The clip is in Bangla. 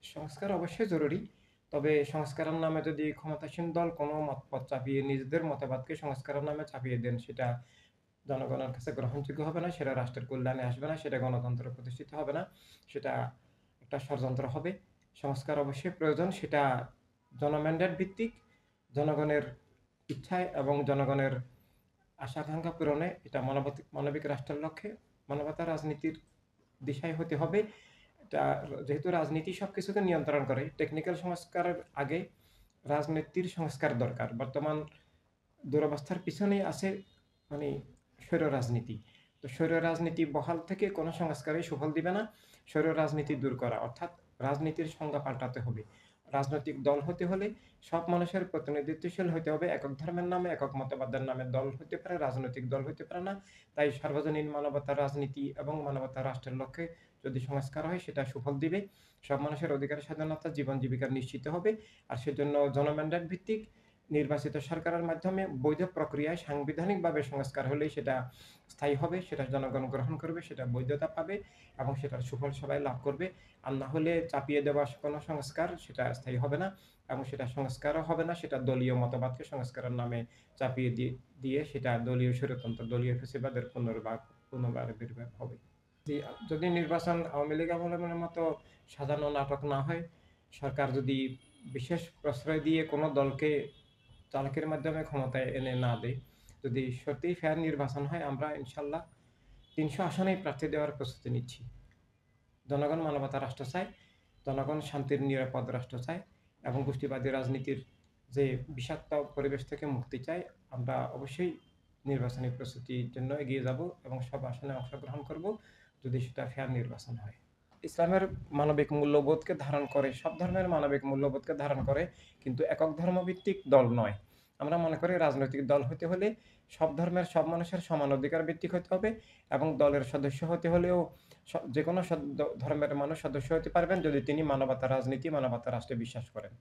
সংস্কার অবশ্যই জরুরি। তবে সংস্কারের নামে যদি ক্ষমতাসীন দল কোনো মতপথ চাপিয়ে নিজেদের মতবাদকে সংস্কারের নামে চাপিয়ে দেন, সেটা জনগণের কাছে গ্রহণযোগ্য হবে না, সেটা রাষ্ট্রের কল্যাণে আসবে না, সেটা গণতন্ত্র প্রতিষ্ঠিত হবে না, সেটা একটা ষড়যন্ত্র হবে। সংস্কার অবশ্যই প্রয়োজন, সেটা জনম্যান্ডেট ভিত্তিক, জনগণের ইচ্ছায় এবং জনগণের আশা আকাঙ্ক্ষা পূরণে, এটা মানবিক রাষ্ট্রের লক্ষ্যে মানবতার রাজনীতির দিশায় হতে হবে। এটা যেহেতু রাজনীতি সবকিছুকে নিয়ন্ত্রণ করে, টেকনিক্যাল সংস্কারের আগে রাজনীতির সংস্কার দরকার। বর্তমান দুরবস্থার পিছনেই আছে মানে স্বৈর রাজনীতি। তো স্বৈর রাজনীতি বহাল থেকে কোনো সংস্কারই সুফল দিবে না। স্বৈর রাজনীতি দূর করা অর্থাৎ রাজনীতির সংজ্ঞা পাল্টাতে হবে। রাজনৈতিক দল হতে হলে সব মানুষের প্রতিনিধিত্বশীল হতে হবে। একক ধর্মের নামে, একক মতবাদের নামে দল হতে পারে, রাজনৈতিক দল হতে পারে না। তাই সার্বজনীন মানবতার রাজনীতি এবং মানবতার রাষ্ট্রের লক্ষ্যে যদি সংস্কার হয়, সেটা সুফল দিবে। সব মানুষের অধিকার, স্বাধীনতা, জীবন জীবিকা নিশ্চিত হবে। আর সেজন্য জনম্যান্ডেট ভিত্তিক নির্বাচিত সরকারের মাধ্যমে বৈধ প্রক্রিয়ায় সাংবিধানিকভাবে সংস্কার হলেই সেটা স্থায়ী হবে, সেটা জনগণ গ্রহণ করবে, সেটা বৈধতা পাবে এবং সেটার সুফল সবাই লাভ করবে। আর না হলে চাপিয়ে দেওয়া কোনো সংস্কার সেটা স্থায়ী হবে না এবং সেটা সংস্কারও হবে না, সেটা দলীয় মতবাদকে সংস্কারের নামে চাপিয়ে দিয়ে সেটা দলীয় স্বৈরতন্ত্র, দলীয় ফ্যাসিবাদের পুনরাবির্ভাব হবে। যদি নির্বাচন আওয়ামী লীগ আমলের মতো সাজানো নাটক না হয়, সরকার যদি বিশেষ প্রশ্রয় দিয়ে কোনো দলকে চালাকির মাধ্যমে ক্ষমতায় এনে না দেয়, যদি সত্যিই ফেয়ার নির্বাচন হয়, আমরা ইনশাল্লাহ ৩০০ আসনেই প্রার্থী দেওয়ার প্রস্তুতি নিচ্ছি। জনগণ মানবতার রাষ্ট্র চায়, জনগণ শান্তির নিরাপদ রাষ্ট্র চায় এবং গোষ্ঠীবাদী রাজনীতির যে বিষাক্ত পরিবেশ থেকে মুক্তি চায়। আমরা অবশ্যই নির্বাচনী প্রস্তুতির জন্য এগিয়ে যাব এবং সব আসনে অংশগ্রহণ করব, যদি সেটা ফেয়ার নির্বাচন হয়। ইসলামের মানবিক মূল্যবোধকে ধারণ করে, সব ধর্মের মানবিক মূল্যবোধকে ধারণ করে, কিন্তু একক ধর্মভিত্তিক দল নয়। আমরা মনে করি রাজনৈতিক দল হতে হলে সব ধর্মের সব মানুষের সমান অধিকার ভিত্তিক হতে হবে এবং দলের সদস্য হতে হলেও যে কোনো ধর্মের মানুষ সদস্য হতে পারবেন যদি তিনি মানবতার রাজনীতি, মানবতার রাষ্ট্রে বিশ্বাস করেন।